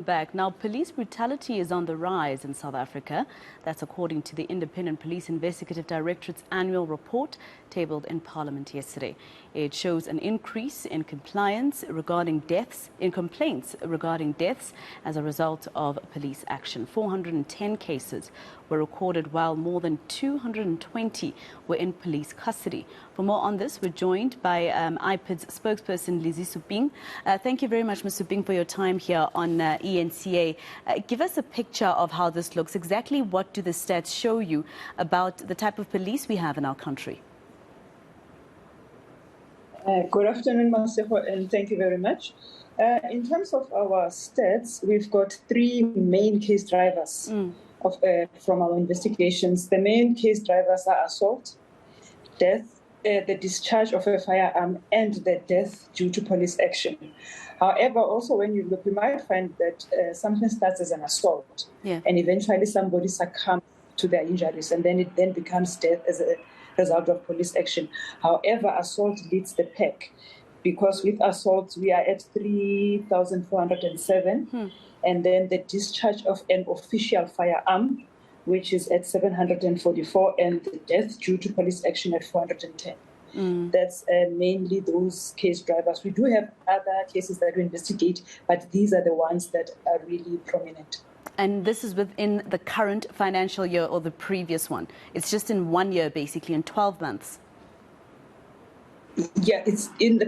Back. Now, police brutality is on the rise in South Africa. That's according to the Independent Police Investigative Directorate's annual report tabled in Parliament yesterday. It shows an increase in complaints regarding deaths as a result of police action. 410 cases were recorded, while more than 220 were in police custody. For more on this, we're joined by IPID's spokesperson, Lizzy Suping. Thank you very much, Ms. Suping, for your time here on eNCA. Give us a picture of how this looks. Exactly what do the stats show you about the type of police we have in our country? Good afternoon, Maseko, and thank you very much. In terms of our stats, we've got three main case drivers from our investigations. The main case drivers are assault, death, the discharge of a firearm, and the death due to police action. However, also when you look, you might find that something starts as an assault, and eventually somebody succumbs to their injuries, and then it then becomes death as a result of police action. However, assault leads the pack, because with assaults we are at 3,407, and then the discharge of an official firearm, which is at 744, and the death due to police action at 410. That's mainly those case drivers. We do have other cases that we investigate, but these are the ones that are really prominent. And this is within the current financial year or the previous one? It's just in 1 year, basically, in 12 months? Yeah, it's in the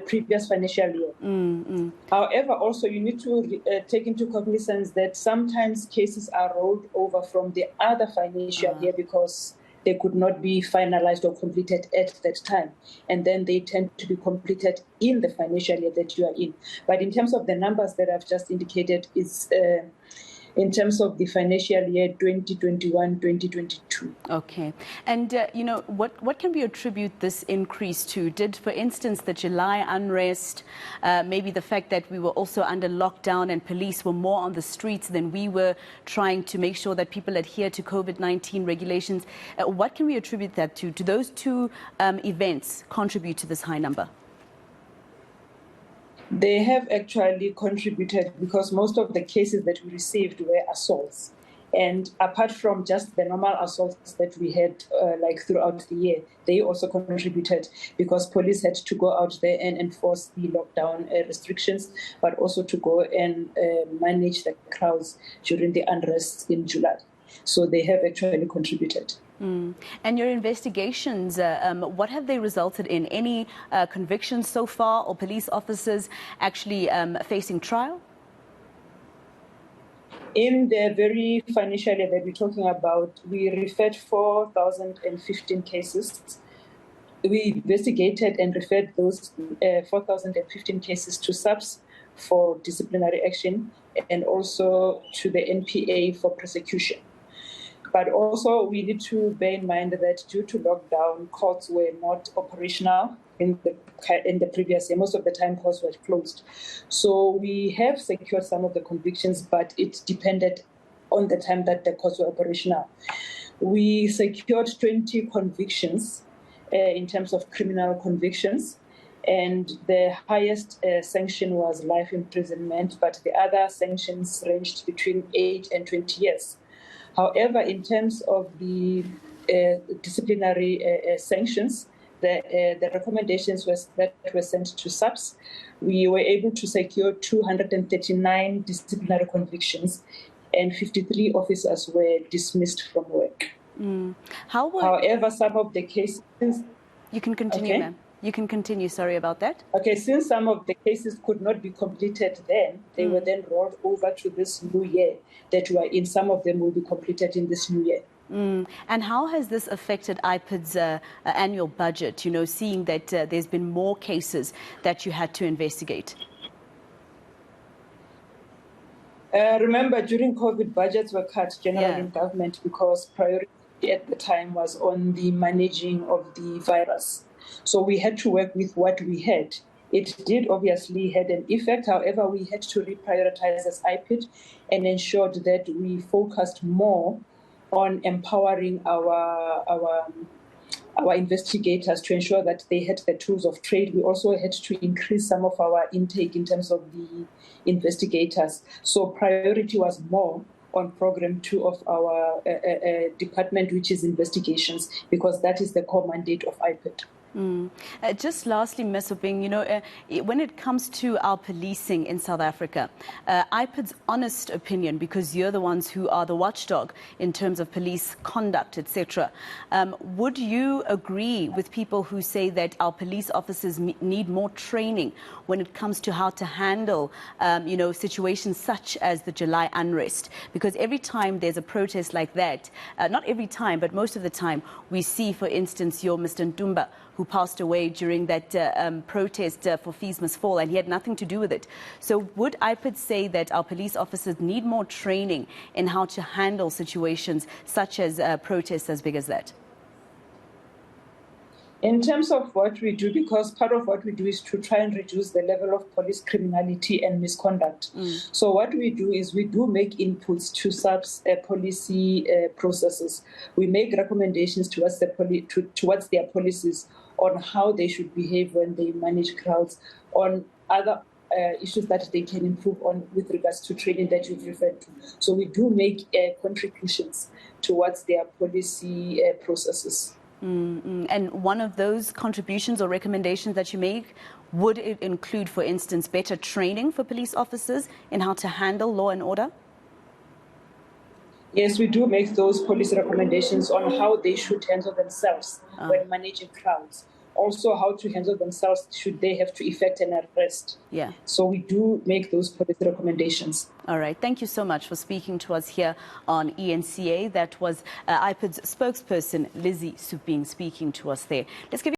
previous financial year. However, also you need to take into cognizance that sometimes cases are rolled over from the other financial year because they could not be finalized or completed at that time. And then they tend to be completed in the financial year that you are in. But in terms of the numbers that I've just indicated, it's in terms of the financial year 2021-2022. Okay. And, you know, what can we attribute this increase to? Did, for instance, the July unrest, maybe the fact that we were also under lockdown and police were more on the streets than we were trying to make sure that people adhere to COVID-19 regulations? What can we attribute that to? Do those two events contribute to this high number? They have actually contributed, because most of the cases that we received were assaults. And apart from just the normal assaults that we had throughout the year, they also contributed because police had to go out there and enforce the lockdown restrictions, but also to go and manage the crowds during the unrest in July. So they have actually contributed. And your investigations, what have they resulted in? Any convictions so far, or police officers actually facing trial? In the very financial year that we're talking about, we referred 4,015 cases. We investigated and referred those 4,015 cases to SAPS for disciplinary action, and also to the NPA for prosecution. But also we need to bear in mind that due to lockdown, courts were not operational in the previous year. Most of the time, courts were closed. So we have secured some of the convictions, but it depended on the time that the courts were operational. We secured 20 convictions in terms of criminal convictions, and the highest sanction was life imprisonment, but the other sanctions ranged between 8 and 20 years. However, in terms of the disciplinary sanctions, the recommendations that were sent to SAPS, we were able to secure 239 disciplinary convictions, and 53 officers were dismissed from work. However, some of the cases... You can continue, ma'am. You can continue. Sorry about that. Okay, since some of the cases could not be completed then, they were then rolled over to this new year that we are in. Some of them will be completed in this new year. And how has this affected IPID's annual budget, you know, seeing that there's been more cases that you had to investigate? Remember, during COVID, budgets were cut generally in government because priority at the time was on the managing of the virus. So we had to work with what we had. It did obviously had an effect. However, we had to reprioritize as IPID and ensured that we focused more on empowering our our investigators to ensure that they had the tools of trade. We also had to increase some of our intake in terms of the investigators. So priority was more on program 2 of our department, which is investigations, because that is the core mandate of IPID. Just lastly, Ms. Suping, when it comes to our policing in South Africa, IPID's honest opinion, because you're the ones who are the watchdog in terms of police conduct, etc., would you agree with people who say that our police officers need more training when it comes to how to handle, situations such as the July unrest? Because every time there's a protest like that, not every time, but most of the time, we see, for instance, your Mr. Ntumba, who passed away during that protest for Fees Must Fall, and he had nothing to do with it. So would IPID say that our police officers need more training in how to handle situations such as protests as big as that? In terms of what we do, because part of what we do is to try and reduce the level of police criminality and misconduct. So what we do is we do make inputs to SAP's policy processes. We make recommendations towards their policies on how they should behave when they manage crowds, on other issues that they can improve on with regards to training that you've referred to. So we do make contributions towards their policy processes. And one of those contributions or recommendations that you make, would it include, for instance, better training for police officers in how to handle law and order? Yes, we do make those policy recommendations on how they should handle themselves when managing crowds. Also, how to handle themselves should they have to effect an arrest. Yeah. So we do make those policy recommendations. All right. Thank you so much for speaking to us here on eNCA. That was IPID's spokesperson, Lizzy Suping, speaking to us there. Let's give you